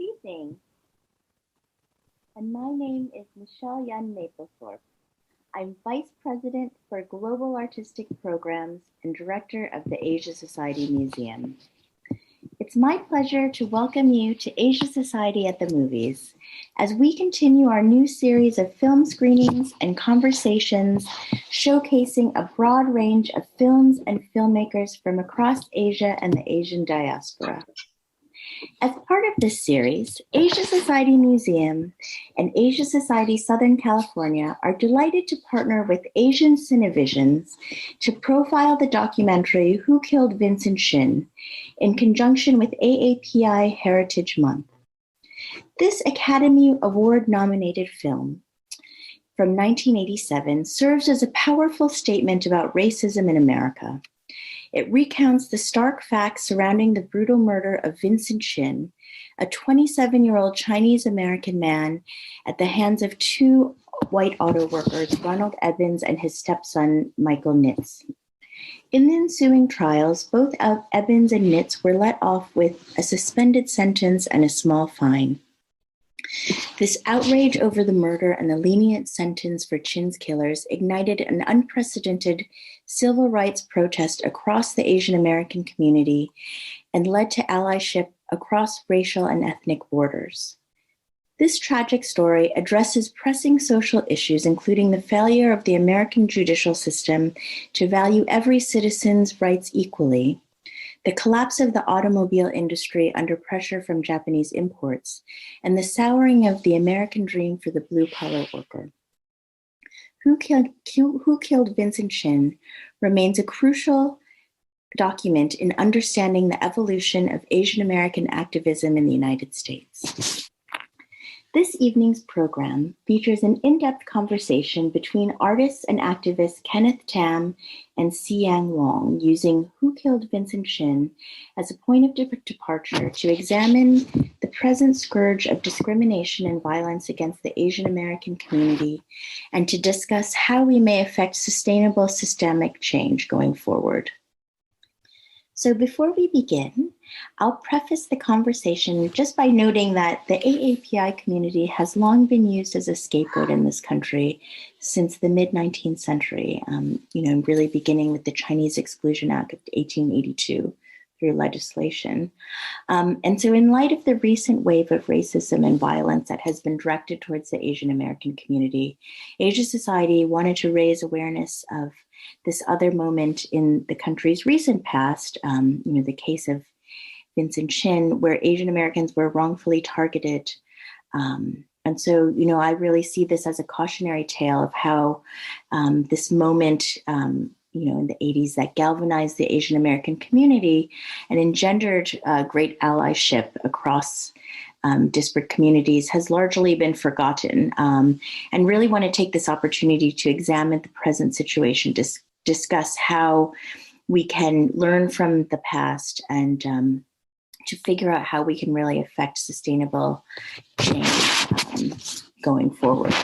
evening. And my name is Michelle Yun Mapplethorpe. I'm Vice President for Global Artistic Programs and Director of the Asia Society Museum. It's my pleasure to welcome you to Asia Society at the Movies as we continue our new series of film screenings and conversations showcasing a broad range of films and filmmakers from across Asia and the Asian diaspora. As part of this series, Asia Society Museum and Asia Society Southern California are delighted to partner with Asian Cinevisions to profile the documentary Who Killed Vincent Chin in conjunction with AAPI Heritage Month. This Academy Award-nominated film from 1987 serves as a powerful statement about racism in America. It recounts the stark facts surrounding the brutal murder of Vincent Chin, a 27-year-old Chinese-American man, at the hands of two white auto workers, Ronald Evans and his stepson, Michael Nitz. In the ensuing trials, both Evans and Nitz were let off with a suspended sentence and a small fine. This outrage over the murder and the lenient sentence for Chin's killers ignited an unprecedented civil rights protest across the Asian American community and led to allyship across racial and ethnic borders. This tragic story addresses pressing social issues, including the failure of the American judicial system to value every citizen's rights equally, the collapse of the automobile industry under pressure from Japanese imports, and the souring of the American dream for the blue-collar worker. Who Killed Vincent Chin remains a crucial document in understanding the evolution of Asian American activism in the United States. This evening's program features an in-depth conversation between artists and activists Kenneth Tam and Siyan Wong, using Who Killed Vincent Chin as a point of departure to examine the present scourge of discrimination and violence against the Asian American community and to discuss how we may affect sustainable systemic change going forward. So before we begin, I'll preface the conversation just by noting that the AAPI community has long been used as a scapegoat in this country since the mid-19th century, really beginning with the Chinese Exclusion Act of 1882 through legislation. And so in light of the recent wave of racism and violence that has been directed towards the Asian American community, Asia Society wanted to raise awareness of this other moment in the country's recent past, the case of Vincent Chin, where Asian Americans were wrongfully targeted. And so, I really see this as a cautionary tale of how this moment, in the 80s that galvanized the Asian American community and engendered great allyship across disparate communities has largely been forgotten, and really want to take this opportunity to examine the present situation, discuss how we can learn from the past and to figure out how we can really affect sustainable change going forward.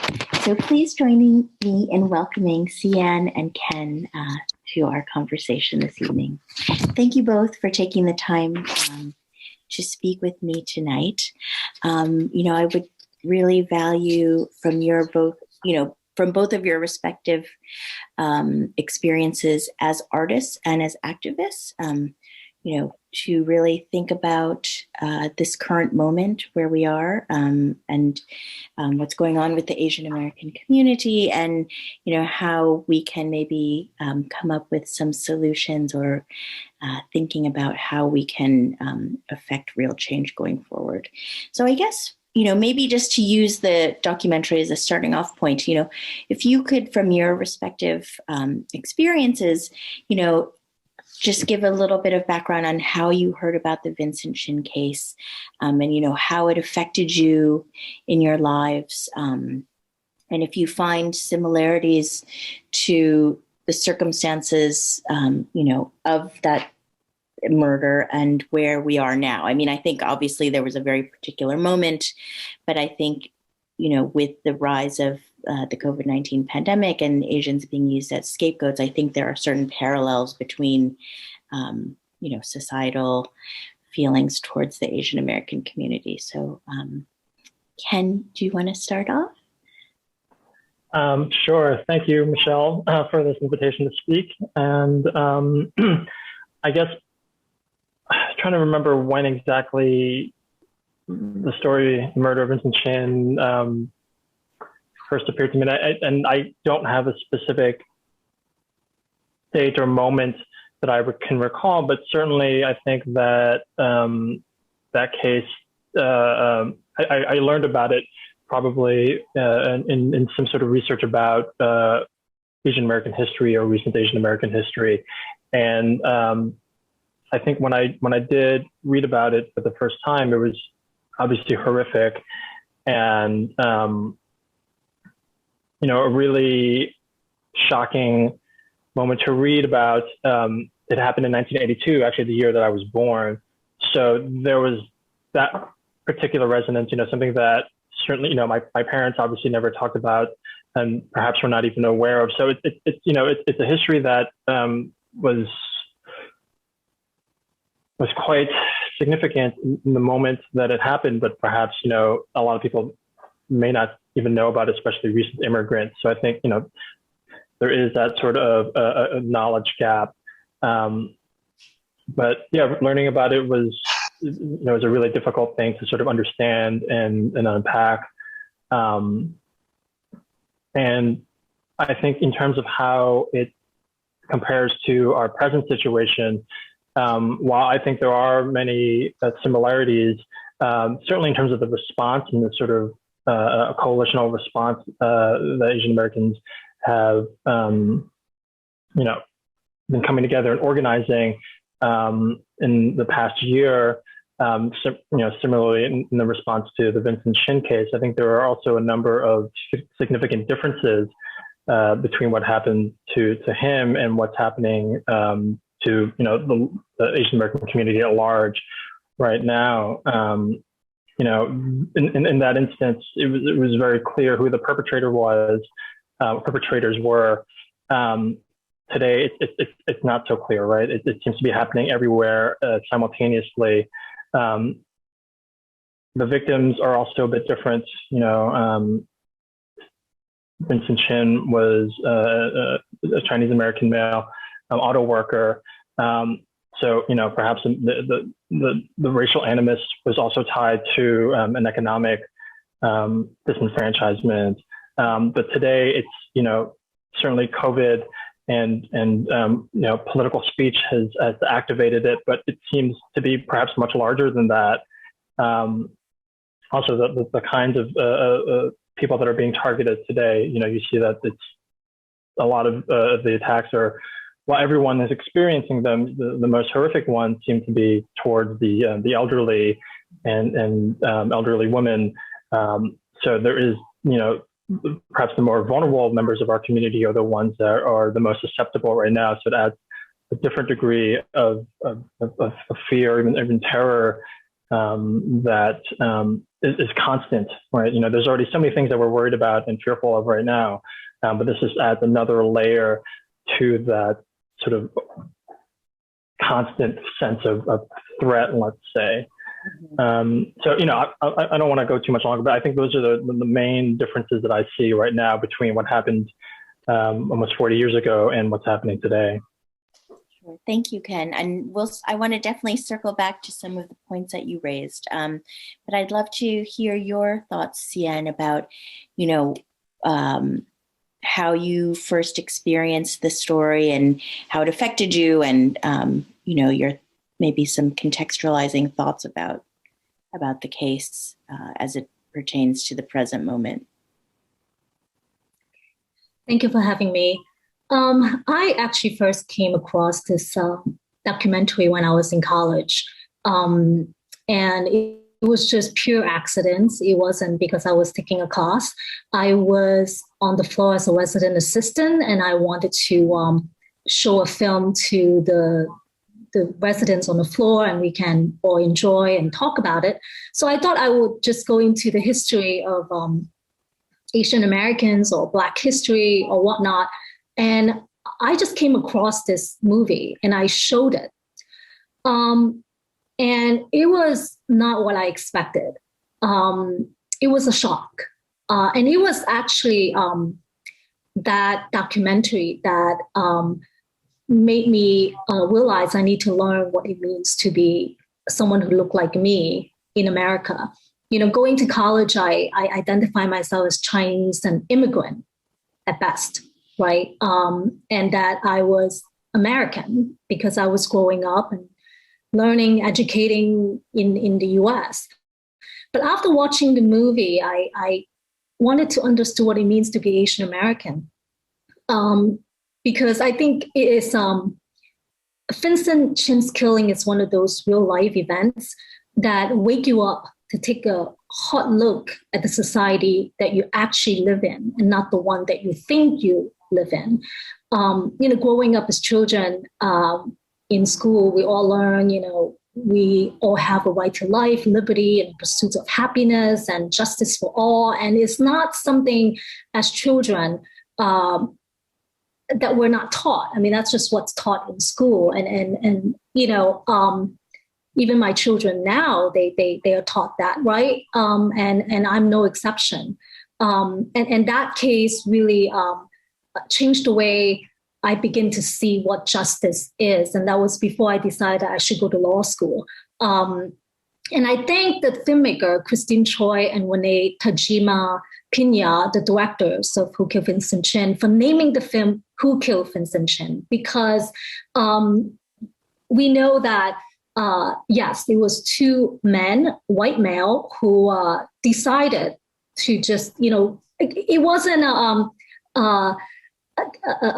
So please join me in welcoming Siyan and Ken to our conversation this evening. Thank you both for taking the time to speak with me tonight. I would really value from from both of your respective experiences as artists and as activists, to really think about this current moment where we are and what's going on with the Asian American community and, how we can maybe come up with some solutions or thinking about how we can affect real change going forward. So I guess, maybe just to use the documentary as a starting off point, if you could, from your respective experiences, just give a little bit of background on how you heard about the Vincent Chin case, and how it affected you in your lives, and if you find similarities to the circumstances, of that murder and where we are now. I mean, I think obviously there was a very particular moment, but I think, with the rise of the COVID-19 pandemic and Asians being used as scapegoats, I think there are certain parallels between, societal feelings towards the Asian American community. So Ken, do you want to start off? Sure. Thank you, Michelle, for this invitation to speak. And I guess trying to remember when exactly the story, the murder of Vincent Chin, first appeared to me. And I don't have a specific date or moment that I can recall, but certainly I think that that case, I learned about it probably in some sort of research about Asian American history or recent Asian American history. And I think when I did read about it for the first time, it was obviously horrific and, a really shocking moment to read about. It happened in 1982, actually the year that I was born. So there was that particular resonance, something that certainly, my parents obviously never talked about and perhaps were not even aware of. So it's a history that was quite significant in the moment that it happened, but perhaps, a lot of people may not even know about it, especially recent immigrants. So I think, there is that sort of a knowledge gap. But yeah, learning about it was a really difficult thing to sort of understand and unpack. And I think in terms of how it compares to our present situation, while I think there are many similarities, certainly in terms of the response and the sort of coalitional response that Asian Americans have, been coming together and organizing in the past year. Similarly in the response to the Vincent Chin case, I think there are also a number of significant differences between what happened to him and what's happening to the Asian American community at large right now. In that instance, it was very clear who the perpetrators were. Today, it's not so clear, right? It seems to be happening everywhere simultaneously. The victims are also a bit different. Vincent Chin was a Chinese American male auto worker. So perhaps the racial animus was also tied to an economic disenfranchisement. But today, it's certainly COVID and political speech has activated it, but it seems to be perhaps much larger than that. Also, the kinds of people that are being targeted today, you see that it's a lot of the attacks are, while everyone is experiencing them, the most horrific ones seem to be towards the elderly and elderly women. So there is, perhaps the more vulnerable members of our community are the ones that are the most susceptible right now. So it adds a different degree of fear, even terror that is constant, right? There's already so many things that we're worried about and fearful of right now, but this just adds another layer to that sort of constant sense of threat, let's say. So, I don't want to go too much longer, but I think those are the main differences that I see right now between what happened almost 40 years ago and what's happening today. Sure. Thank you, Ken. And I want to definitely circle back to some of the points that you raised. But I'd love to hear your thoughts, Siyan, about, how you first experienced the story and how it affected you and, your maybe some contextualizing thoughts about the case as it pertains to the present moment. Thank you for having me. I actually first came across this documentary when I was in college. And it was just pure accidents. It wasn't because I was taking a class. I was on the floor as a resident assistant, and I wanted to show a film to the residents on the floor, and we can all enjoy and talk about it. So I thought I would just go into the history of Asian Americans or Black history or whatnot. And I just came across this movie and I showed it. And it was not what I expected. It was a shock. And it was actually that documentary that made me realize I need to learn what it means to be someone who looked like me in America. Going to college, I identify myself as Chinese and immigrant at best, right? And that I was American because I was growing up and learning, educating in the US. But after watching the movie, I wanted to understand what it means to be Asian American. Because I think it is Vincent Chin's killing is one of those real life events that wake you up to take a hot look at the society that you actually live in and not the one that you think you live in. Growing up as children in school, we all learn, we all have a right to life, liberty, and pursuit of happiness and justice for all. And it's not something as children that we're not taught. I mean, that's just what's taught in school. And even my children now, they are taught that, right? And I'm no exception. And that case really changed the way I begin to see what justice is. And that was before I decided I should go to law school. And I thank the filmmaker, Christine Choi and Renee Tajima Pina, the directors of Who Killed Vincent Chin, for naming the film Who Killed Vincent Chin, because we know that, yes, it was two men, white male, who decided to just, it wasn't a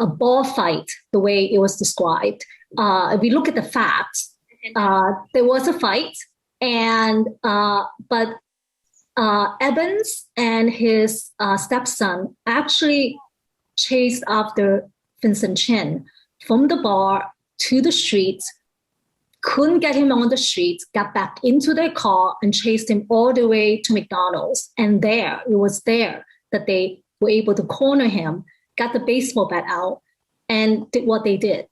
ball fight the way it was described. If we look at the facts, there was a fight, but Evans and his stepson actually chased after Vincent Chin from the bar to the streets, couldn't get him on the streets, got back into their car and chased him all the way to McDonald's. And it was there that they were able to corner him, got the baseball bat out, and did what they did.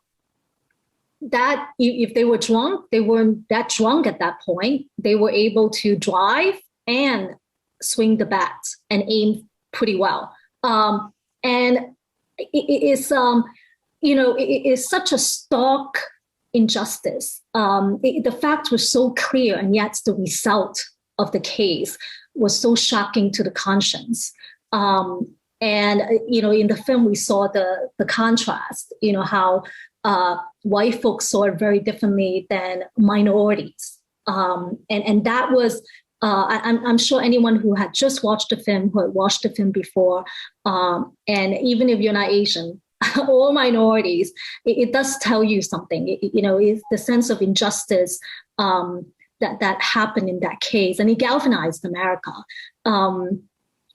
That if they were drunk, they weren't that drunk at that point. They were able to drive and swing the bat and aim pretty well. And it is, it is such a stark injustice. The facts were so clear, and yet the result of the case was so shocking to the conscience. And, in the film, we saw the contrast, how white folks saw it very differently than minorities. And that was, I'm sure anyone who had just watched the film, who had watched the film before, and even if you're not Asian or minorities, it does tell you something. It's the sense of injustice that happened in that case, and it galvanized America.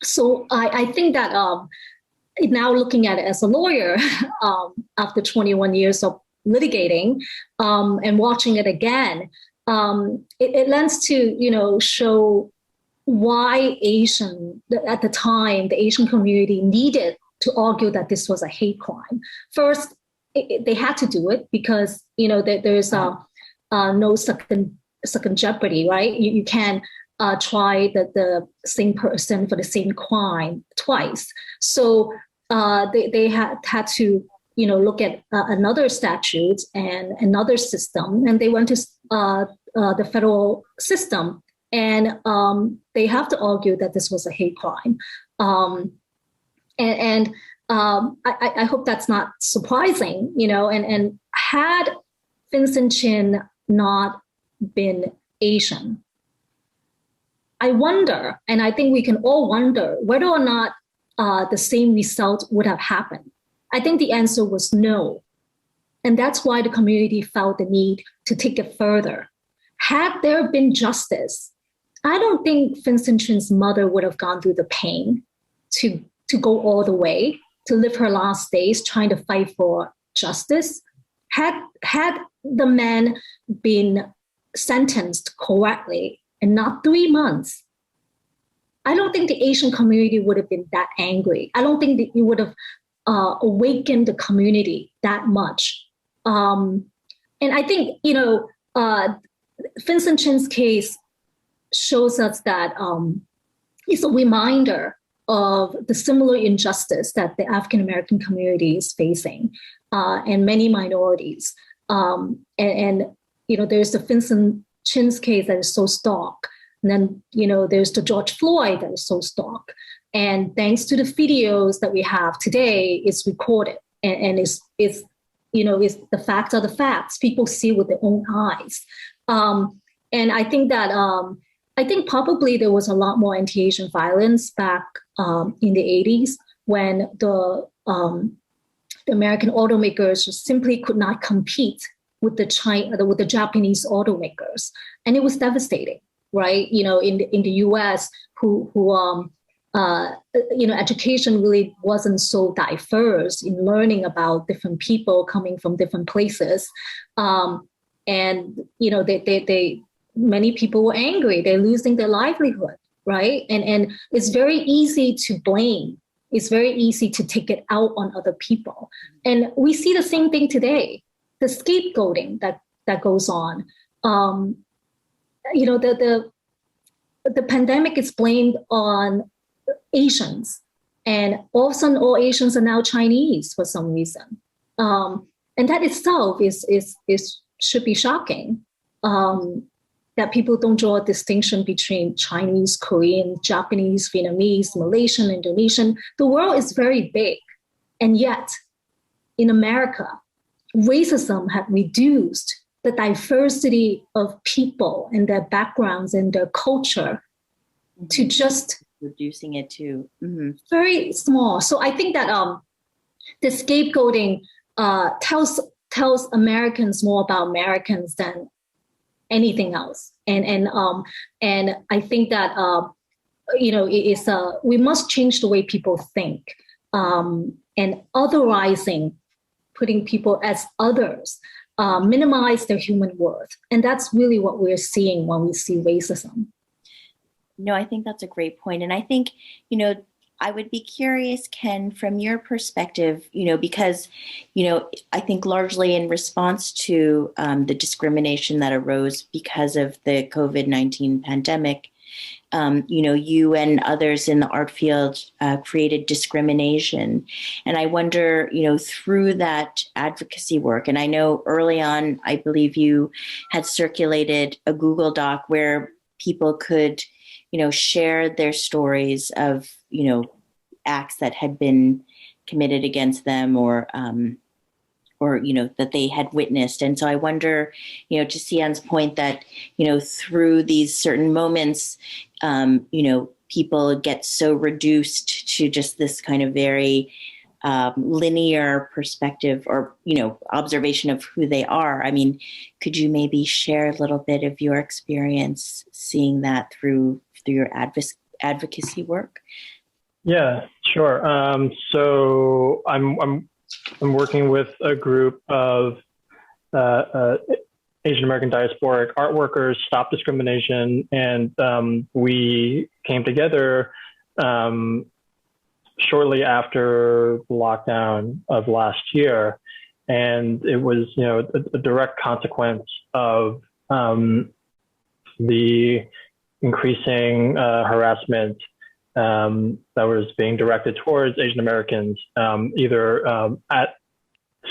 So I think that now looking at it as a lawyer, after 21 years of litigating and watching it again, it lends to, show why at the time, the Asian community needed to argue that this was a hate crime. First, they had to do it because, there's no second jeopardy, right? You can't try the same person for the same crime twice. So they had to, look at another statute and another system, and they went to the federal system, and they have to argue that this was a hate crime. I hope that's not surprising, and had Vincent Chin not been Asian, I wonder, and I think we can all wonder, whether or not the same result would have happened. I think the answer was no. And that's why the community felt the need to take it further. Had there been justice, I don't think Vincent Chin's mother would have gone through the pain to go all the way, to live her last days trying to fight for justice. Had the man been sentenced correctly and not 3 months, I don't think the Asian community would have been that angry. I don't think that it would have awakened the community that much. And I think, Vincent Chin's case shows us that it's a reminder of the similar injustice that the African American community is facing, and many minorities. And there's the Vincent Chin's case that is so stark. And then, there's the George Floyd that is so stark. And thanks to the videos that we have today, it's recorded and it's the facts are the facts. People see with their own eyes. And I think that probably there was a lot more anti-Asian violence back in the 80s when the American automakers simply could not compete with the Japanese automakers, and it was devastating, right? In the U.S., education really wasn't so diverse in learning about different people coming from different places, and many people were angry. They're losing their livelihood, right? And it's very easy to blame. It's very easy to take it out on other people. And we see the same thing today, the scapegoating that goes on. The pandemic is blamed on Asians, and all of a sudden all Asians are now Chinese for some reason. And that itself should be shocking. That people don't draw a distinction between Chinese, Korean, Japanese, Vietnamese, Malaysian, Indonesian. The world is very big. And yet, in America, racism had reduced the diversity of people and their backgrounds and their culture to just reducing it to very small. So I think that the scapegoating tells Americans more about Americans than anything else, and I think that we must change the way people think, and otherizing, putting people as others, minimize their human worth, and that's really what we're seeing when we see racism. No, I think that's a great point, and I think I would be curious, Ken, from your perspective, because, I think largely in response to the discrimination that arose because of the COVID-19 pandemic, you and others in the art field created Discrimination. And I wonder, through that advocacy work, and I know early on, I believe you had circulated a Google Doc where people could share their stories of, acts that had been committed against them or that they had witnessed. And so I wonder, to Siyan's point that, through these certain moments, people get so reduced to just this kind of very linear perspective or, observation of who they are. I mean, could you maybe share a little bit of your experience seeing that through your advocacy work? Yeah, sure. So I'm working with a group of Asian American diasporic art workers, Stop Discrimination, and we came together shortly after the lockdown of last year, and it was a direct consequence of the increasing harassment that was being directed towards Asian Americans, either at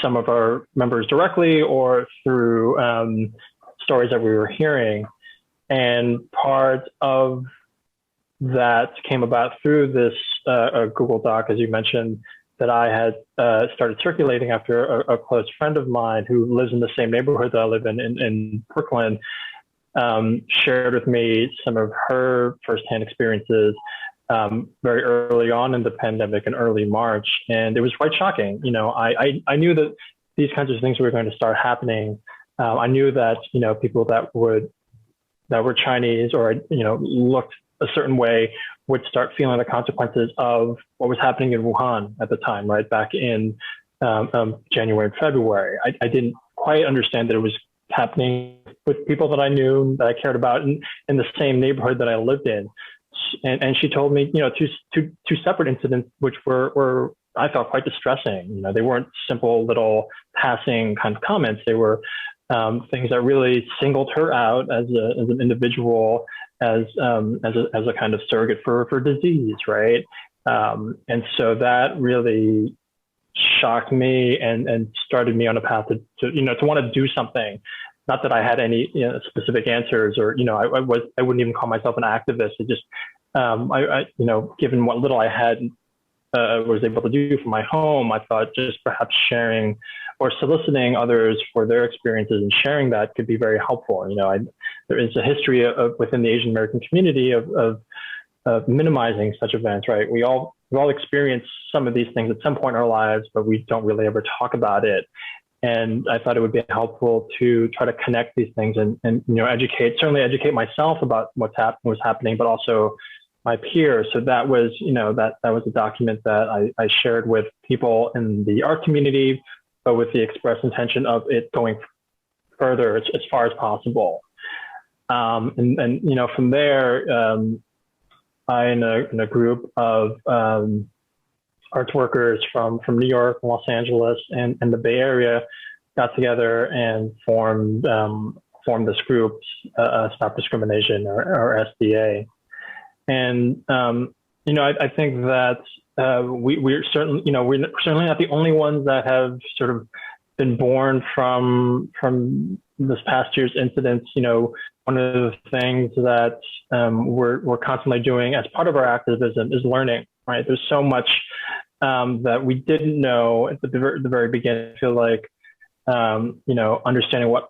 some of our members directly or through stories that we were hearing. And part of that came about through this Google Doc, as you mentioned, that I had started circulating after a close friend of mine who lives in the same neighborhood that I live in Brooklyn, shared with me some of her firsthand experiences very early on in the pandemic in early March. And it was quite shocking. I knew that these kinds of things were going to start happening. I knew that, people that were Chinese or, looked a certain way would start feeling the consequences of what was happening in Wuhan at the time, right? Back in January and February. I didn't quite understand that it was happening with people that I knew, that I cared about in the same neighborhood that I lived in. And she told me, two separate incidents, which were I felt quite distressing. They weren't simple little passing kind of comments. They were things that really singled her out as an individual, as a kind of surrogate for disease, right? And so that really shocked me and started me on a path to want to do something. Not that I had any specific answers, or I wouldn't even call myself an activist. It just given what little I had was able to do from my home, I thought just perhaps sharing or soliciting others for their experiences and sharing that could be very helpful. There is a history within the Asian American community of minimizing such events, right? We've all experienced some of these things at some point in our lives, but we don't really ever talk about it. And I thought it would be helpful to try to connect these things and educate myself about what's happening, but also my peers. So that was, that was a document that I shared with people in the art community, but with the express intention of it going further as far as possible. And from there, I, in a group of arts workers from New York, Los Angeles, and the Bay Area, got together and formed this group, Stop Discrimination, or SDA. And I think that we're certainly not the only ones that have sort of been born from this past year's incidents. One of the things that we're constantly doing as part of our activism is learning. Right? There's so much that we didn't know at the very beginning. I feel like understanding what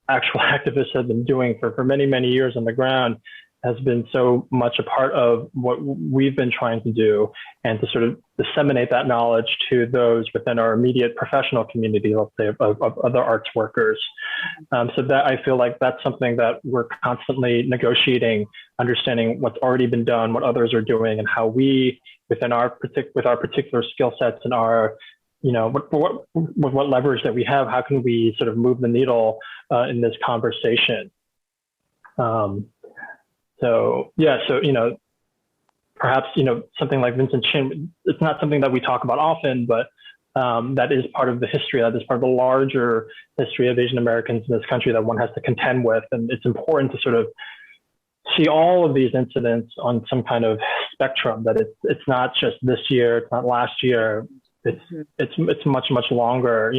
actual activists have been doing for many, many years on the ground has been so much a part of what we've been trying to do, and to sort of disseminate that knowledge to those within our immediate professional community, let's say, of other arts workers. So that I feel like that's something that we're constantly negotiating, understanding what's already been done, what others are doing, and how we, with our particular skill sets and our, what leverage that we have, how can we sort of move the needle in this conversation? So perhaps, something like Vincent Chin, it's not something that we talk about often, but that is part of the history, that is part of the larger history of Asian Americans in this country that one has to contend with. And it's important to sort of see all of these incidents on some kind of spectrum, that it's not just this year, it's not last year, it's much, much longer.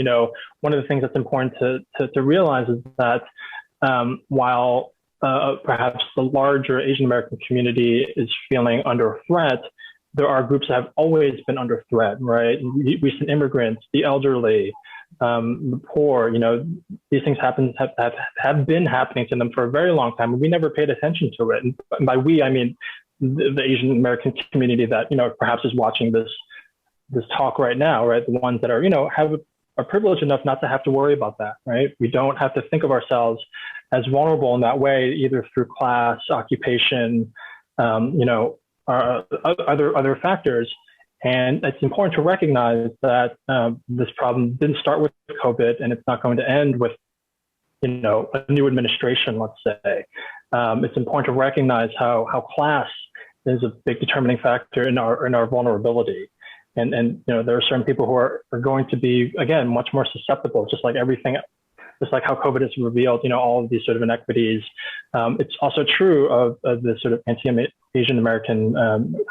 One of the things that's important to realize is that while perhaps the larger Asian American community is feeling under threat, there are groups that have always been under threat, right? Recent immigrants, the elderly, the poor, these things have been happening to them for a very long time, and we never paid attention to it. And by we, I mean the Asian American community that, perhaps is watching this talk right now, right? The ones that are, are privileged enough not to have to worry about that, right? We don't have to think of ourselves as vulnerable in that way, either through class, occupation, other factors. And it's important to recognize that this problem didn't start with COVID, and it's not going to end with, a new administration, let's say. It's important to recognize how class is a big determining factor in our vulnerability. And there are certain people who are going to be, again, much more susceptible, just like how COVID has revealed, all of these sort of inequities. It's also true of the sort of anti-Asian American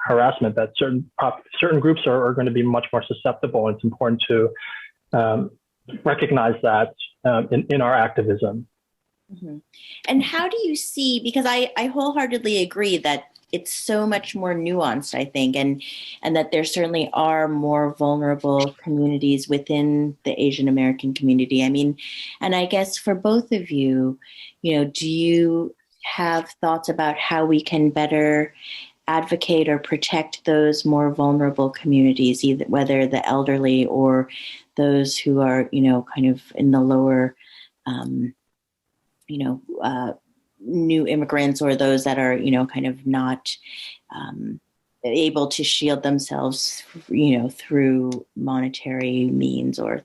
harassment, that certain groups are going to be much more susceptible. And it's important to recognize that in our activism. Mm-hmm. And how do you see, because I wholeheartedly agree that it's so much more nuanced, I think, and that there certainly are more vulnerable communities within the Asian American community. I mean, and I guess for both of you, do you have thoughts about how we can better advocate or protect those more vulnerable communities, either whether the elderly or those who are, kind of in the lower, new immigrants, or those that are, kind of not able to shield themselves, through monetary means, or,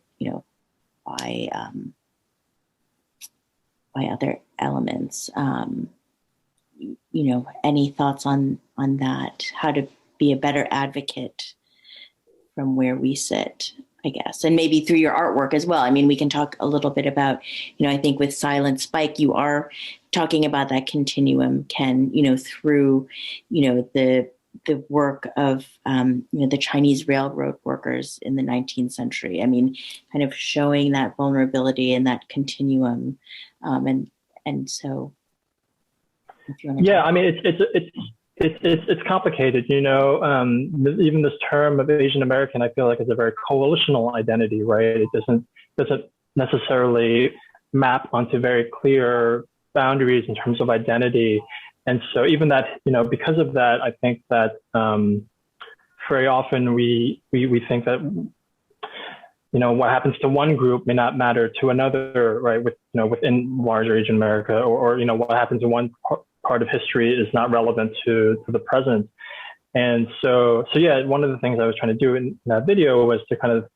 by other elements. Any thoughts on that? How to be a better advocate from where we sit, I guess, and maybe through your artwork as well. I mean, we can talk a little bit about, I think with Silent Spike, you are talking about that continuum, Ken, through, the work of, the Chinese railroad workers in the 19th century. I mean, kind of showing that vulnerability and that continuum. And so, if you want to I mean, it's complicated, even this term of Asian American, I feel like is a very coalitional identity, right? It doesn't necessarily map onto very clear boundaries in terms of identity. And so even that, because of that, I think that very often we think that, what happens to one group may not matter to another, right? Within larger Asian America, or what happens in one part of history is not relevant to the present. And so yeah, one of the things I was trying to do in that video was to kind of,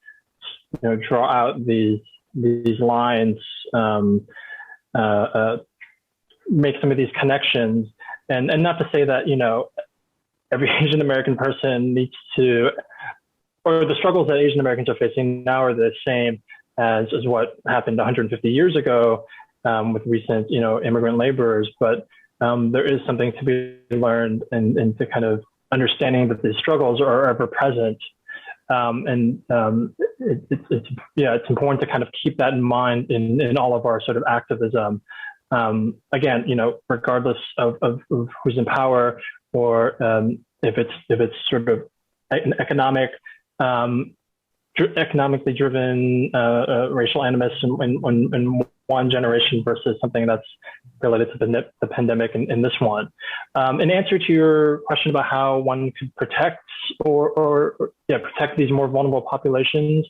draw out these lines, make some of these connections, and not to say that, every Asian American person needs to, or the struggles that Asian Americans are facing now are the same as what happened 150 years ago with recent, immigrant laborers. But there is something to be learned and to kind of understanding that these struggles are ever present. It's important to kind of keep that in mind in all of our sort of activism. Again, regardless of who's in power, or if it's sort of an economically driven racial animus in one generation versus something that's related to the pandemic in this one. In answer to your question about how one could protect protect these more vulnerable populations,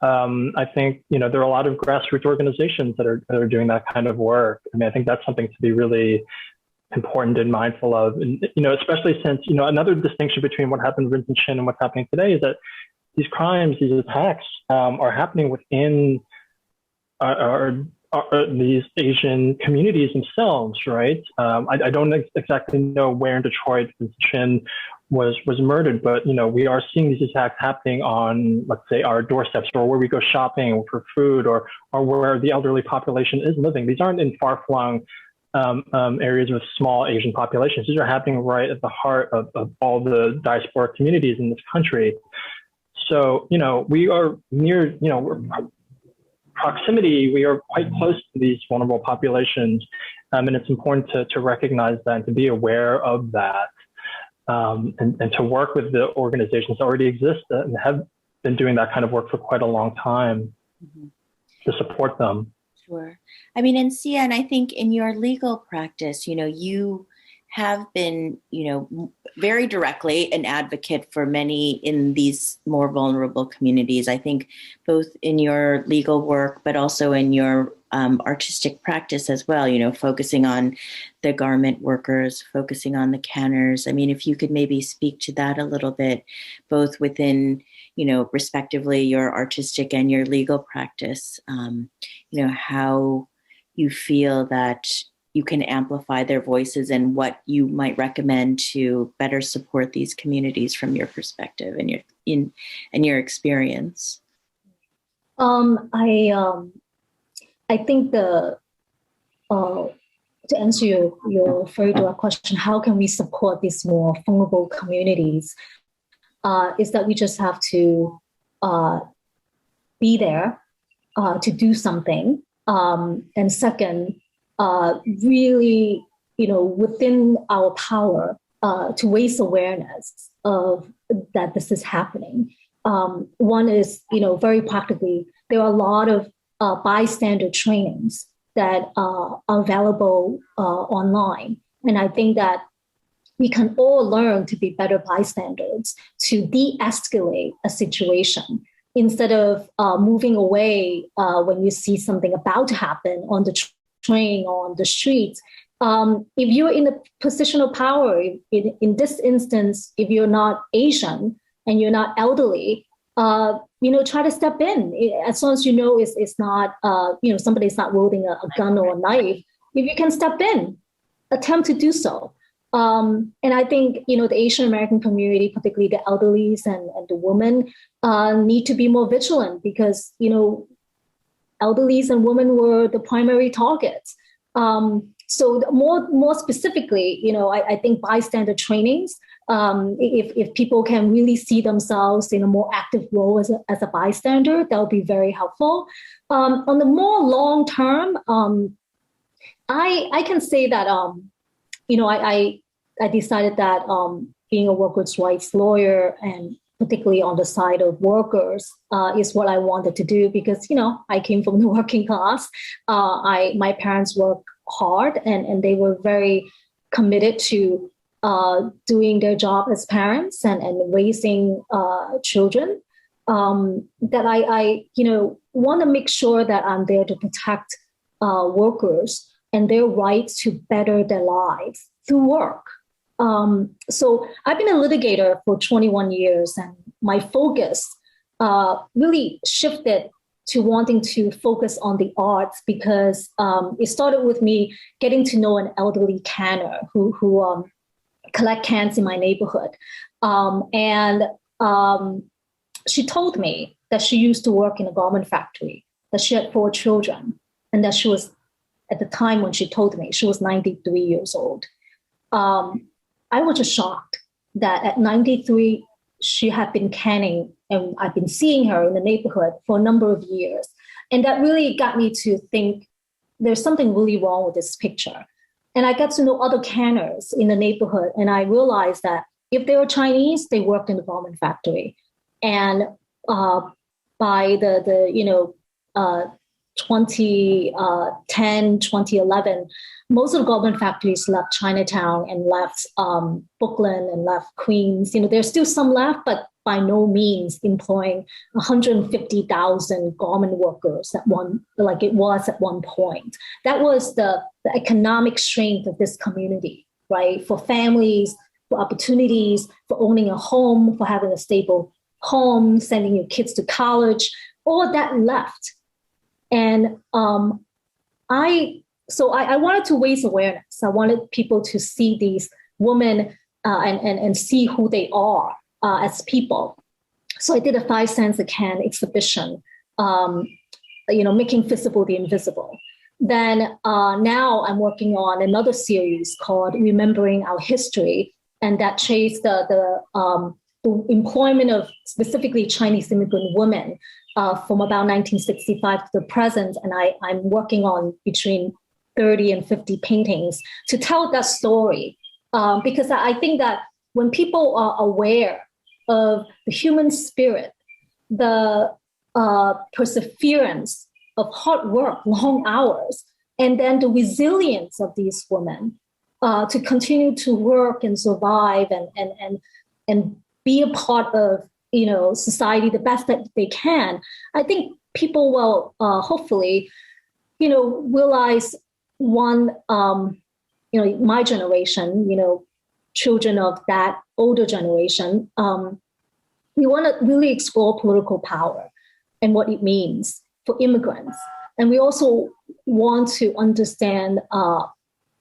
I think, there are a lot of grassroots organizations that are doing that kind of work. I mean, I think that's something to be really important and mindful of, and, especially since, another distinction between what happened with Vincent Chin and what's happening today is that these crimes, these attacks are happening within these Asian communities themselves, right? I don't exactly know where in Detroit Vincent Chin was murdered, but we are seeing these attacks happening on, let's say, our doorsteps, or where we go shopping for food, or where the elderly population is living. These aren't in far-flung areas with small Asian populations. These are happening right at the heart of all the diasporic communities in this country. So, we are near, proximity, we are quite close to these vulnerable populations. And it's important to recognize that and to be aware of that. And to work with the organizations that already exist and have been doing that kind of work for quite a long time, to support them. Sure. I mean, and Siyan, I think in your legal practice, you have been, very directly an advocate for many in these more vulnerable communities. I think both in your legal work, but also in your artistic practice as well, focusing on the garment workers, focusing on the canners. I mean, if you could maybe speak to that a little bit, both within, respectively, your artistic and your legal practice, how you feel that you can amplify their voices and what you might recommend to better support these communities from your perspective and your experience. I think to answer your very direct question, how can we support these more vulnerable communities? Is that we just have to be there to do something, and second, really, within our power, to raise awareness of that this is happening. One is, very practically, there are a lot of bystander trainings that are available online. And I think that we can all learn to be better bystanders, to de-escalate a situation instead of moving away when you see something about to happen on the train or on the streets. If you're in a position of power, in this instance, if you're not Asian and you're not elderly, try to step in as long as it's not, somebody's not wielding a gun or a knife. If you can step in, attempt to do so. And I think, the Asian American community, particularly the elderlies and the women, need to be more vigilant because, elderlies and women were the primary targets. So more specifically, I think bystander trainings, if people can really see themselves in a more active role as a bystander, that would be very helpful. On the more long term, I can say that, I decided that being a workers' rights lawyer and particularly on the side of workers is what I wanted to do because, I came from the working class. My parents worked hard and they were very committed to doing their job as parents and raising children. That I want to make sure that I'm there to protect workers and their rights to better their lives through work. So I've been a litigator for 21 years, and my focus really shifted to wanting to focus on the arts because it started with me getting to know an elderly canner who collect cans in my neighborhood. And she told me that she used to work in a garment factory, that she had 4 children, and that she was, at the time when she told me, she was 93 years old. I was just shocked that at 93, she had been canning, and I've been seeing her in the neighborhood for a number of years. And that really got me to think there's something really wrong with this picture. And I got to know other canners in the neighborhood, and I realized that if they were Chinese, they worked in the garment factory. And by the 2010, 2011, most of the garment factories left Chinatown and left Brooklyn and left Queens. There's still some left, but by no means employing 150,000 garment workers like it was at one point. That was the economic strength of this community, right? For families, for opportunities, for owning a home, for having a stable home, sending your kids to college, all that left. And I wanted to raise awareness. I wanted people to see these women and see who they are as people. So I did a 5 cents a can exhibition, making visible the invisible. Then now I'm working on another series called Remembering Our History, and that traced the employment of specifically Chinese immigrant women from about 1965 to the present. And I'm working on between 30 and 50 paintings to tell that story. Because I think that when people are aware of the human spirit, the perseverance of hard work, long hours, and then the resilience of these women to continue to work and survive and be a part of society the best that they can, I think people will hopefully realize one, my generation, children of that older generation, we want to really explore political power and what it means for immigrants. And we also want to understand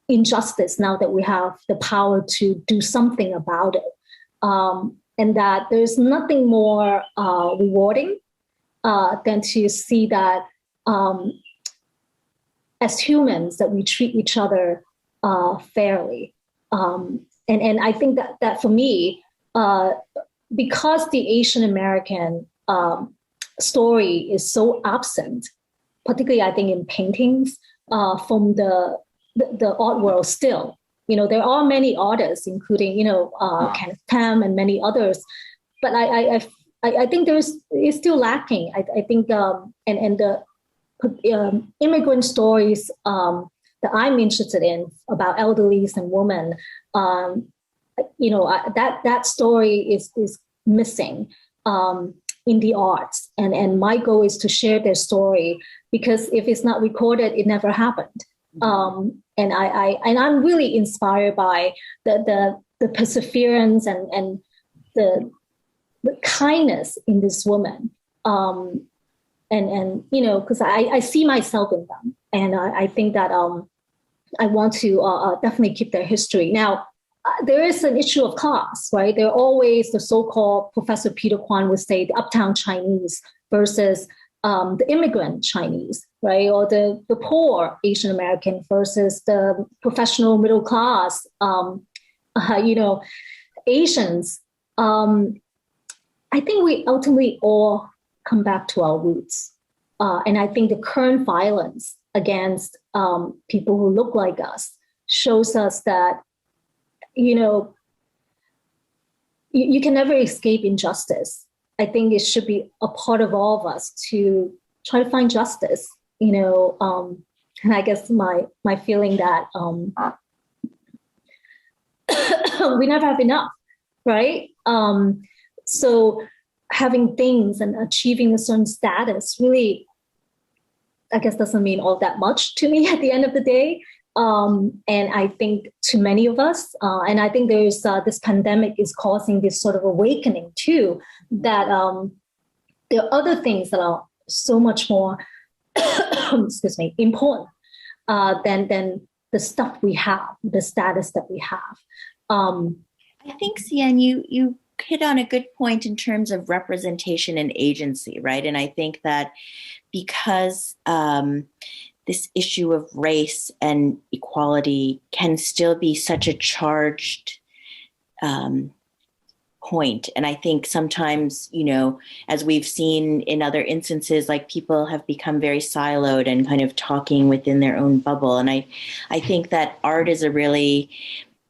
injustice now that we have the power to do something about it. And that there's nothing more rewarding than to see that as humans that we treat each other fairly. And I think that for me, because the Asian American story is so absent, particularly I think in paintings from the art world still. There are many artists, including Kenneth and many others, but I think it's still lacking. I think and the immigrant stories that I'm interested in about elderlies and women, that story is missing in the arts, and my goal is to share their story because if it's not recorded, it never happened. And I'm really inspired by the perseverance and the kindness in this woman. Because I see myself in them, and I think that I want to definitely keep their history. Now, there is an issue of class, right? There are always the so-called Professor Peter Kwan would say the uptown Chinese versus the immigrant Chinese, right? Or the poor Asian American versus the professional middle class, Asians. I think we ultimately all come back to our roots. And I think the current violence against people who look like us shows us that, you can never escape injustice. I think it should be a part of all of us to try to find justice, and I guess my feeling that we never have enough, right? So having things and achieving a certain status really, I guess, doesn't mean all that much to me at the end of the day. And I think to many of us, and I think there's this pandemic is causing this sort of awakening too, that there are other things that are so much more, important than the stuff we have, the status that we have. I think, Siyan, you hit on a good point in terms of representation and agency, right? And I think that because this issue of race and equality can still be such a charged point. And I think sometimes, as we've seen in other instances, like people have become very siloed and kind of talking within their own bubble. And I think that art is a really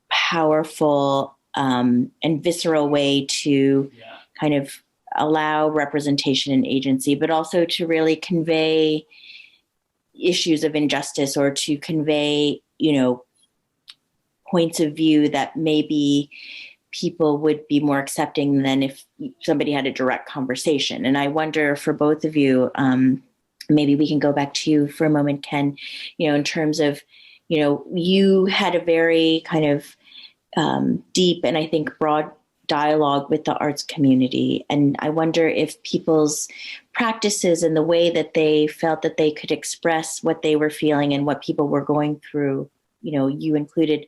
powerful and visceral way to kind of allow representation and agency, but also to really convey issues of injustice or to convey, points of view that maybe people would be more accepting than if somebody had a direct conversation. And I wonder for both of you, maybe we can go back to you for a moment, Ken, in terms of, you had a very kind of deep and I think broad dialogue with the arts community. And I wonder if people's practices and the way that they felt that they could express what they were feeling and what people were going through, you included,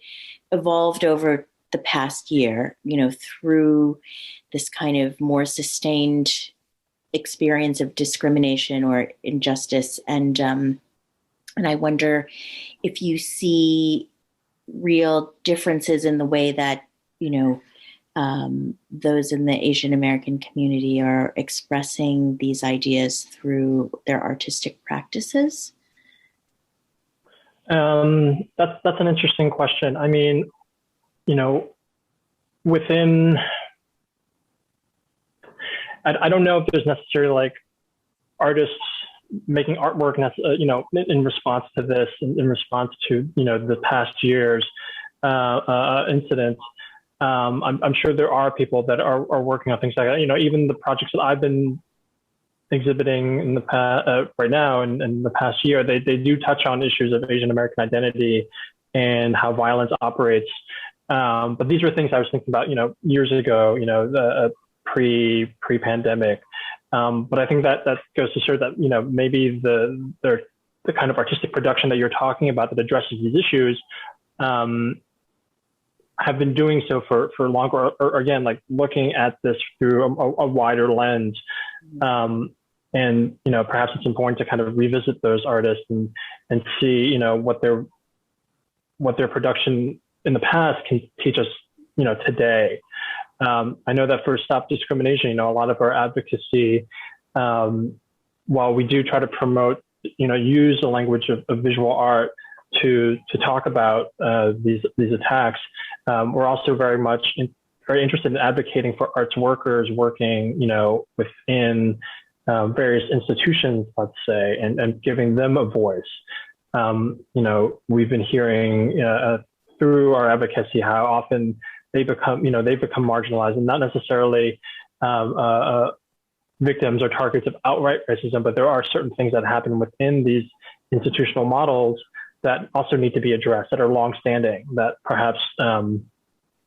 evolved over the past year, through this kind of more sustained experience of discrimination or injustice. And I wonder if you see real differences in the way that, those in the Asian American community are expressing these ideas through their artistic practices? That's an interesting question. I mean, within, I don't know if there's necessarily like artists making artwork, in response to this, in response to, the past year's incidents. I'm sure there are people that are working on things like that. Even the projects that I've been exhibiting in the past, right now, and in the past year, they do touch on issues of Asian American identity and how violence operates. But these were things I was thinking about, years ago, the pre-pandemic. But I think that goes to show that, maybe the kind of artistic production that you're talking about that addresses these issues have been doing so for longer, or again, like looking at this through a wider lens. And, perhaps it's important to kind of revisit those artists and see, what their production in the past can teach us, today. I know that for Stop Discrimination, a lot of our advocacy, while we do try to promote, use the language of visual art to talk about these attacks, we're also very interested in advocating for arts workers working, within various institutions, let's say, and giving them a voice. We've been hearing through our advocacy how often they become marginalized, and not necessarily victims or targets of outright racism, but there are certain things that happen within these institutional models that also need to be addressed, that are longstanding, that perhaps are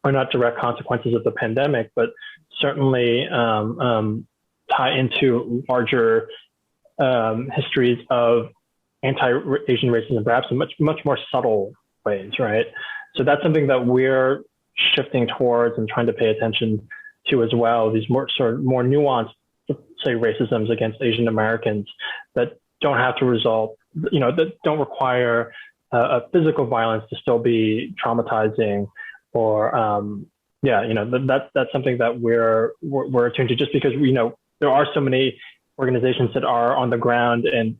not direct consequences of the pandemic, but certainly tie into larger histories of anti-Asian racism, perhaps in much more subtle ways, right? So that's something that we're shifting towards and trying to pay attention to as well. These more nuanced, say, racisms against Asian Americans that don't have to result, that don't require a physical violence to still be traumatizing, or that's something that we're attuned to, just because there are so many organizations that are on the ground, and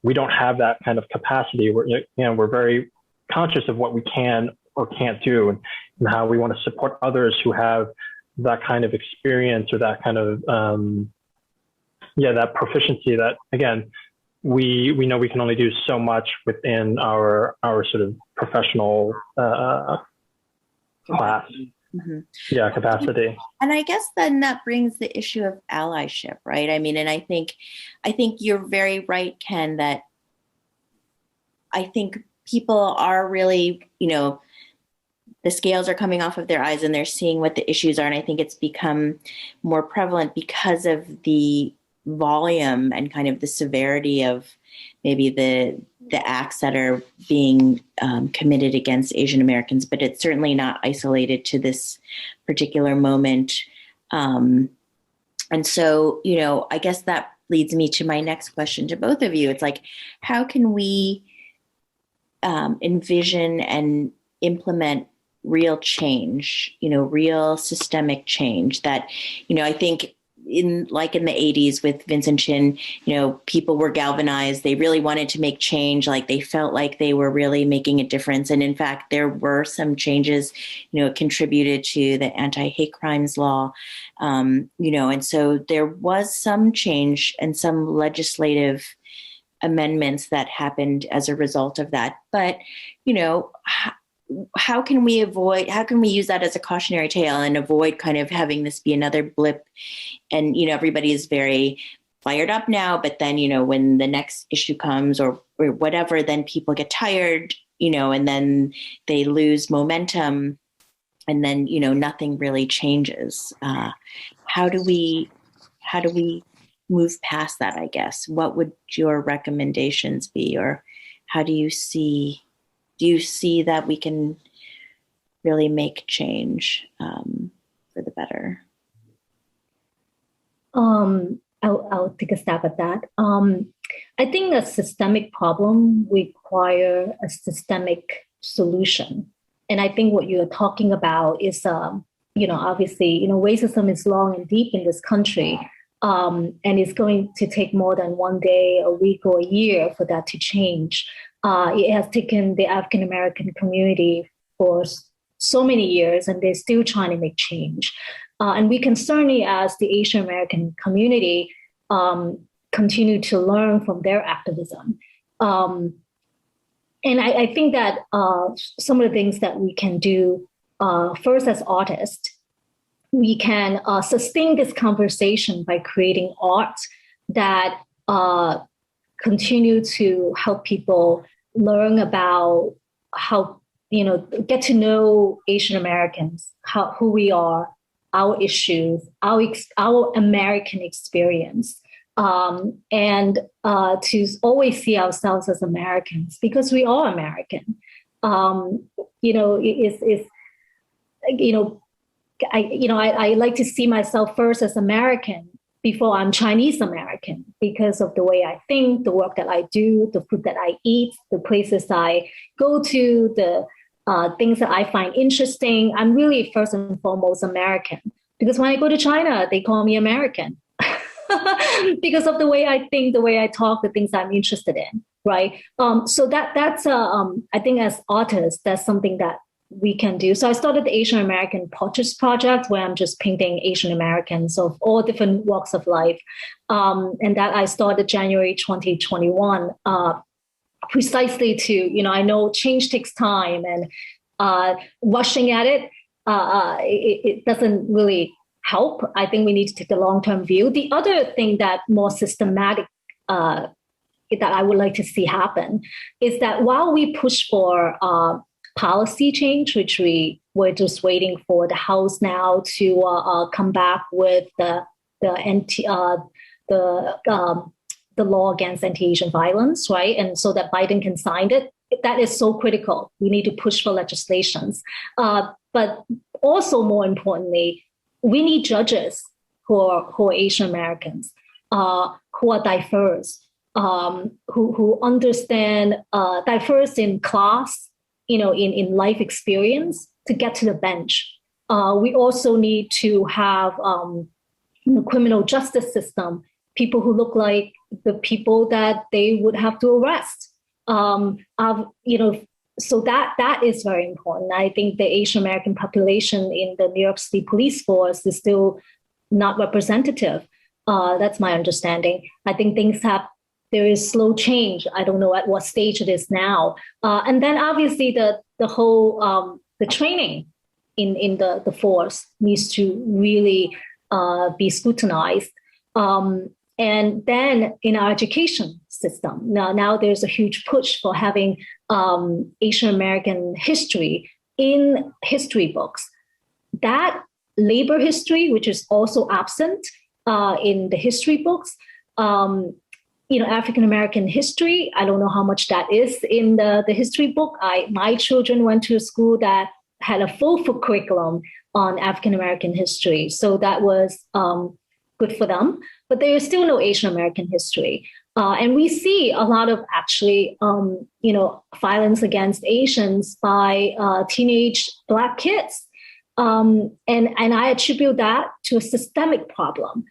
we don't have that kind of capacity. We're very conscious of what we can or can't do, and how we want to support others who have that kind of experience, or that kind of that proficiency. That, again, we know we can only do so much within our sort of professional class. Mm-hmm. Yeah, capacity. And I guess then that brings the issue of allyship, right? I mean, and I think you're very right, Ken, that I think people are really, the scales are coming off of their eyes and they're seeing what the issues are. And I think it's become more prevalent because of the volume and kind of the severity of maybe the acts that are being committed against Asian Americans, but it's certainly not isolated to this particular moment. And so, I guess that leads me to my next question to both of you. It's like, how can we envision and implement real change, real systemic change that, I think in the 80s with Vincent Chin, people were galvanized. They really wanted to make change. Like, they felt like they were really making a difference. And in fact, there were some changes, contributed to the anti-hate crimes law, and so there was some change and some legislative amendments that happened as a result of that. But, how can we use that as a cautionary tale and avoid kind of having this be another blip? And, everybody is very fired up now, but then, when the next issue comes or whatever, then people get tired, and then they lose momentum, and then, nothing really changes. How do we move past that, I guess? What would your recommendations be, or how do you see that we can really make change for the better? I'll take a stab at that. I think a systemic problem requires a systemic solution. And I think what you're talking about is, obviously, racism is long and deep in this country. And it's going to take more than one day, a week, or a year for that to change. It has taken the African American community for so many years, and they're still trying to make change. And we can certainly, as the Asian American community, continue to learn from their activism. And I think that some of the things that we can do, first as artists, we can sustain this conversation by creating art that continue to help people learn about how, get to know Asian Americans, who we are, our issues, our American experience, and to always see ourselves as Americans, because we are American. I like to see myself first as American before I'm Chinese American, because of the way I think, the work that I do, the food that I eat, the places I go to, the things that I find interesting. I'm really first and foremost American, because when I go to China, they call me American because of the way I think, the way I talk, the things I'm interested in, right? So that's I think as artists, that's something that we can do. So I started the Asian American Portraits Project, where I'm just painting Asian Americans of all different walks of life. And that I started January 2021, precisely to, I know change takes time, and rushing at it, it doesn't really help. I think we need to take the long-term view. The other thing that more systematic that I would like to see happen is that while we push for policy change, which we're just waiting for the House now to come back with the law against anti-Asian violence, right? And so that Biden can sign it that is so critical. We need to push for legislations. But also more importantly, we need judges who are Asian Americans, who are diverse, who understand, diverse in class, in life experience to get to the bench. We also need to have in the criminal justice system people who look like the people that they would have to arrest. So that is very important. I think the Asian American population in the New York City police force is still not representative. That's my understanding. I think there is slow change. I don't know at what stage it is now. And then obviously the whole the training in the force needs to really be scrutinized. And then in our education system, now there's a huge push for having Asian American history in history books. That labor history, which is also absent in the history books, African American history, I don't know how much that is in the history book. My children went to a school that had a full curriculum on African American history, so that was good for them. But there is still no Asian American history. And we see a lot of actually, violence against Asians by teenage Black kids. And I attribute that to a systemic problem.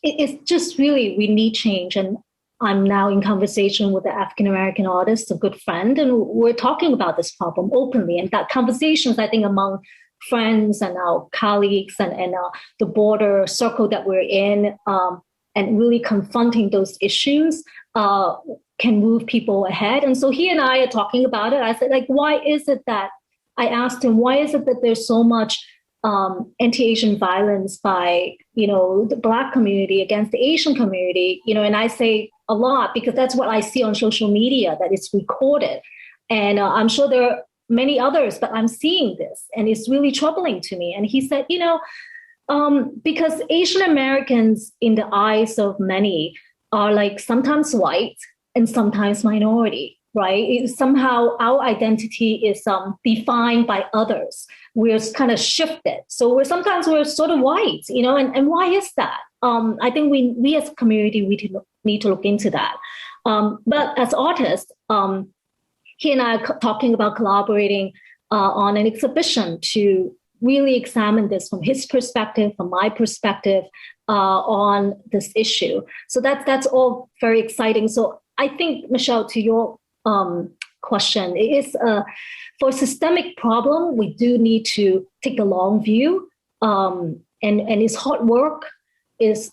It's just really, we need change. And I'm now in conversation with an African American artist, a good friend, and we're talking about this problem openly. And that conversations, I think, among friends and our colleagues and the broader circle that we're in, and really confronting those issues can move people ahead. And so he and I are talking about it. I said, why is it that, I asked him, why is it that there's so much anti-Asian violence by, the Black community against the Asian community, and I say a lot because that's what I see on social media, that it's recorded. And I'm sure there are many others, but I'm seeing this and it's really troubling to me. And he said, because Asian Americans in the eyes of many are sometimes white and sometimes minority, right? Somehow our identity is defined by others. We're kind of shifted. So we're sort of white, and why is that? I think we as a community, we need to look into that. But as artists, he and I are talking about collaborating on an exhibition to really examine this from his perspective, from my perspective, on this issue. So that's all very exciting. So I think, Michelle, to your question, it is for a systemic problem, we do need to take a long view, and it's hard work, is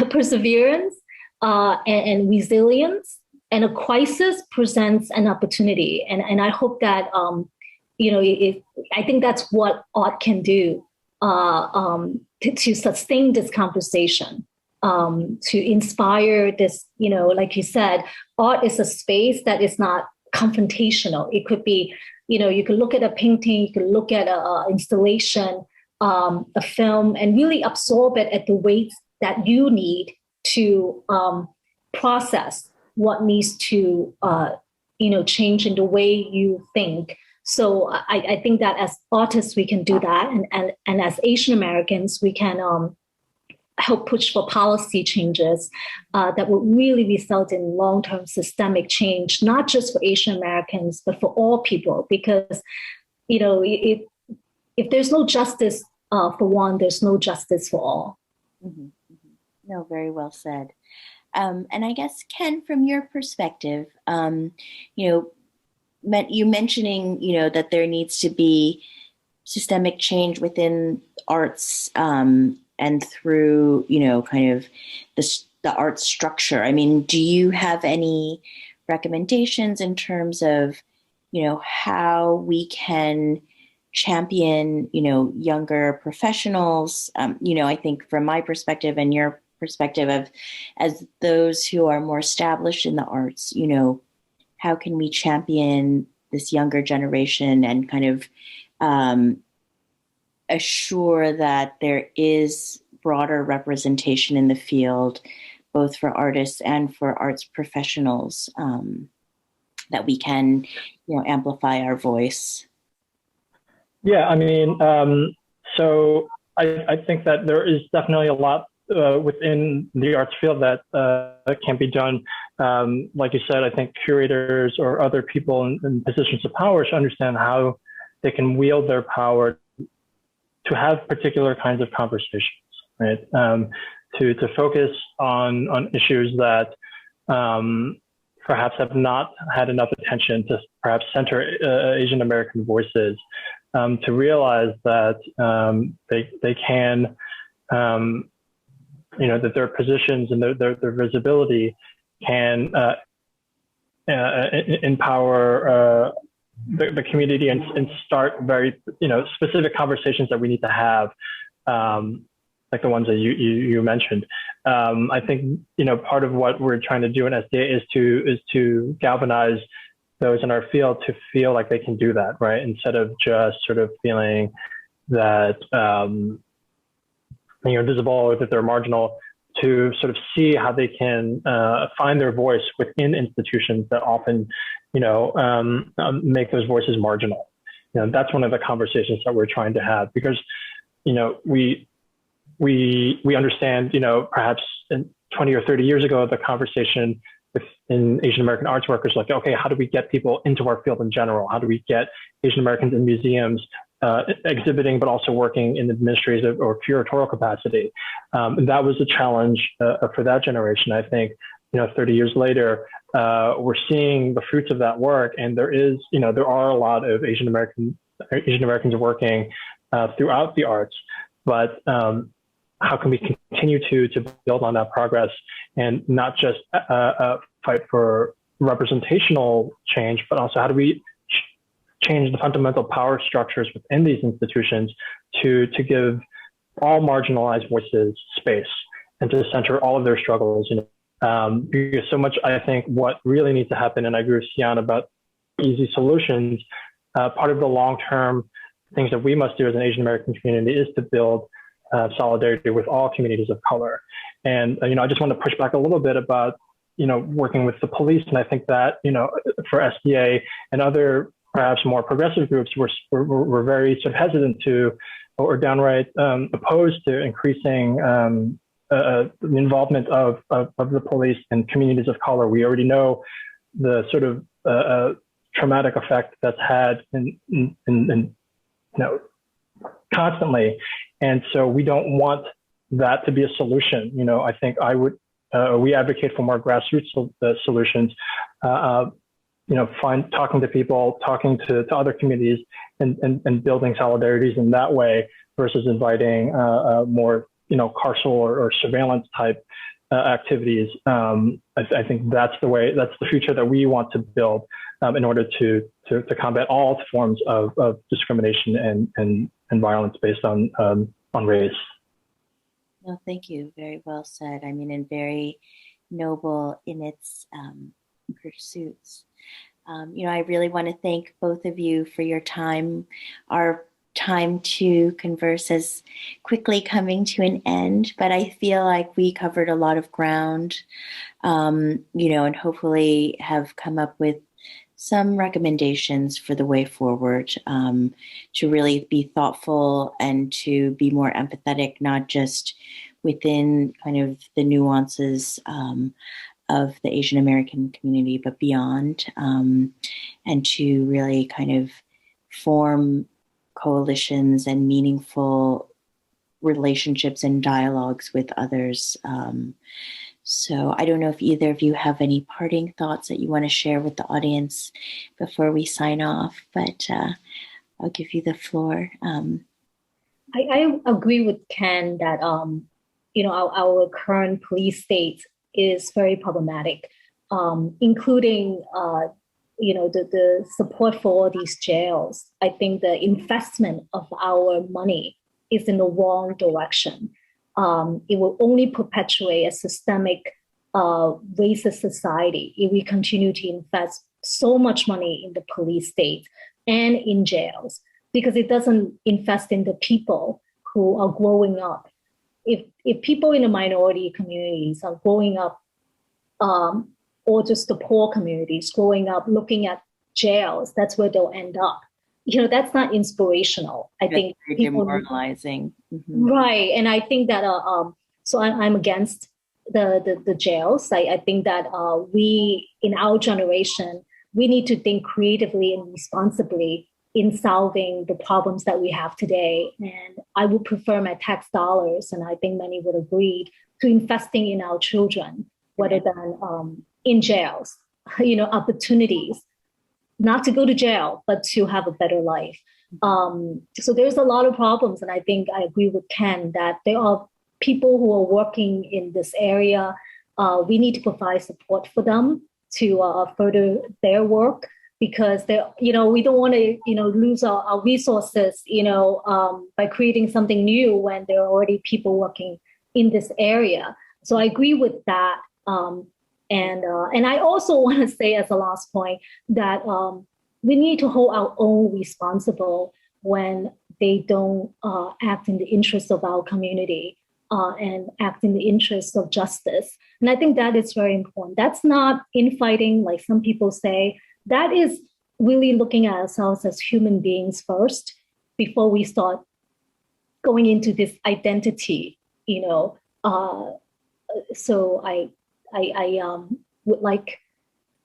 perseverance, and resilience. And a crisis presents an opportunity. And I hope that, I think that's what art can do to sustain this conversation, to inspire this, like you said, art is a space that is not confrontational. It could be, you could look at a painting, you could look at an installation, a film, and really absorb it at the weight that you need to process what needs to, change in the way you think. So I think that as artists, we can do that. And as Asian Americans, we can help push for policy changes that will really result in long-term systemic change, not just for Asian Americans, but for all people. Because, if there's no justice for one, there's no justice for all. Mm-hmm. Mm-hmm. No, very well said. And I guess, Ken, from your perspective, you mentioning, that there needs to be systemic change within arts and through, kind of the art structure. I mean, do you have any recommendations in terms of, how we can champion, younger professionals? I think from my perspective and your perspective of as those who are more established in the arts, how can we champion this younger generation and kind of assure that there is broader representation in the field, both for artists and for arts professionals, that we can, amplify our voice? Yeah, I mean, so I think that there is definitely a lot within the arts field that can be done. Like you said, I think curators or other people in positions of power should understand how they can wield their power to have particular kinds of conversations, right? To focus on issues that perhaps have not had enough attention, to perhaps center Asian American voices, to realize that they can, that their positions and their visibility can empower the community and start very, specific conversations that we need to have, like the ones that you mentioned. I think, part of what we're trying to do in SDA is to galvanize those in our field to feel like they can do that, right? Instead of just sort of feeling that you're invisible or that they're marginal, to sort of see how they can find their voice within institutions that often, make those voices marginal. That's one of the conversations that we're trying to have, because, we understand, perhaps 20 or 30 years ago, the conversation in Asian American arts workers, like, okay, how do we get people into our field in general? How do we get Asian Americans in museums exhibiting, but also working in administrative or curatorial capacity? And that was a challenge for that generation. I think, 30 years later, we're seeing the fruits of that work, and there are a lot of Asian Americans working throughout the arts, but how can we continue to build on that progress and not just fight for representational change, but also how do we change the fundamental power structures within these institutions to give all marginalized voices space and to center all of their struggles. Because so much, I think, what really needs to happen, and I agree with Siyan about easy solutions, part of the long-term things that we must do as an Asian American community is to build solidarity with all communities of color. And, I just want to push back a little bit about, working with the police. And I think that, for SDA and other perhaps more progressive groups, we're very sort of hesitant to, or downright opposed to increasing the involvement of the police and communities of color. We already know the sort of traumatic effect that's had in constantly. And so we don't want that to be a solution. I think we advocate for more grassroots solutions, talking to people, talking to other communities and building solidarities in that way versus inviting more, carceral or surveillance type activities. I think that's the future that we want to build in order to combat all forms of discrimination and violence based on race. No, thank you. Very well said. I mean, and very noble in its pursuits. I really want to thank both of you for your time. Our time to converse is quickly coming to an end, but I feel like we covered a lot of ground, and hopefully have come up with some recommendations for the way forward, to really be thoughtful and to be more empathetic, not just within kind of the nuances of the Asian American community, but beyond, and to really kind of form coalitions and meaningful relationships and dialogues with others. So I don't know if either of you have any parting thoughts that you want to share with the audience before we sign off, but I'll give you the floor. I agree with Ken that, our current police state is very problematic, including, the support for all these jails. I think the investment of our money is in the wrong direction. It will only perpetuate a systemic racist society if we continue to invest so much money in the police state and in jails, because it doesn't invest in the people who are growing up if people in the minority communities are growing up, or just the poor communities growing up looking at jails, that's where they'll end up. That's not inspirational. I think people demoralizing. Right, and I think that so I'm against the jails. I think that we in our generation we need to think creatively and responsibly in solving the problems that we have today. And I would prefer my tax dollars, and I think many would agree, to investing in our children rather than in jails. Opportunities not to go to jail, but to have a better life. So there's a lot of problems, and I think I agree with Ken that there are people who are working in this area. We need to provide support for them to further their work, because we don't want to lose our resources by creating something new when there are already people working in this area. So I agree with that. And I also want to say as a last point that we need to hold our own responsible when they don't act in the interest of our community and act in the interest of justice. And I think that is very important. That's not infighting, like some people say. That is really looking at ourselves as human beings first before we start going into this identity, So I would like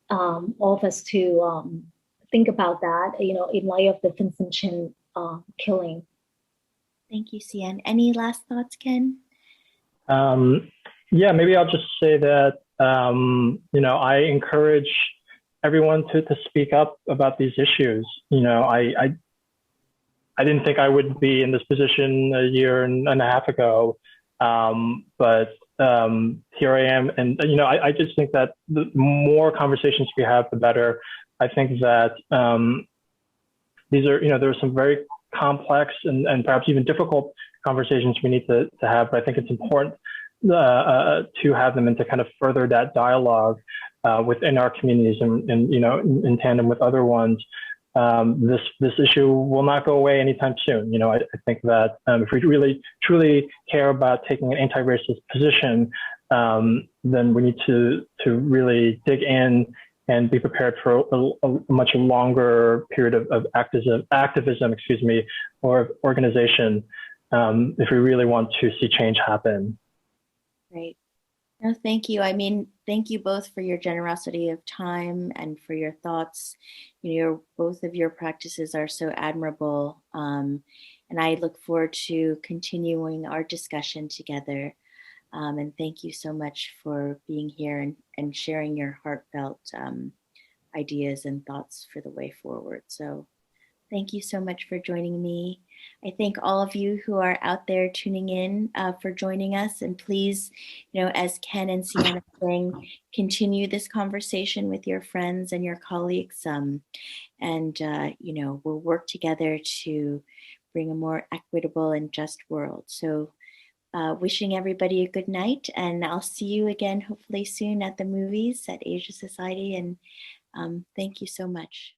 all of us to think about that, in light of the Vincent Chin killing. Thank you, Siyan. Any last thoughts, Ken? Yeah, maybe I'll just say that, I encourage everyone to speak up about these issues. I didn't think I would be in this position a year and a half ago, but here I am. And, I just think that the more conversations we have, the better. I think that these are, there are some very complex and perhaps even difficult conversations we need to have, but I think it's important to have them and to kind of further that dialogue within our communities and in tandem with other ones. This issue will not go away anytime soon. I think that if we really truly care about taking an anti-racist position, then we need to really dig in and be prepared for a much longer period of activism, or organization, if we really want to see change happen. Great. No, thank you. I mean, thank you both for your generosity of time and for your thoughts. Both of your practices are so admirable. And I look forward to continuing our discussion together. And thank you so much for being here and sharing your heartfelt ideas and thoughts for the way forward. So thank you so much for joining me. I thank all of you who are out there tuning in for joining us. And please, as Ken and Siyan are saying, continue this conversation with your friends and your colleagues. We'll work together to bring a more equitable and just world. So wishing everybody a good night. And I'll see you again, hopefully soon at the movies at Asia Society. And thank you so much.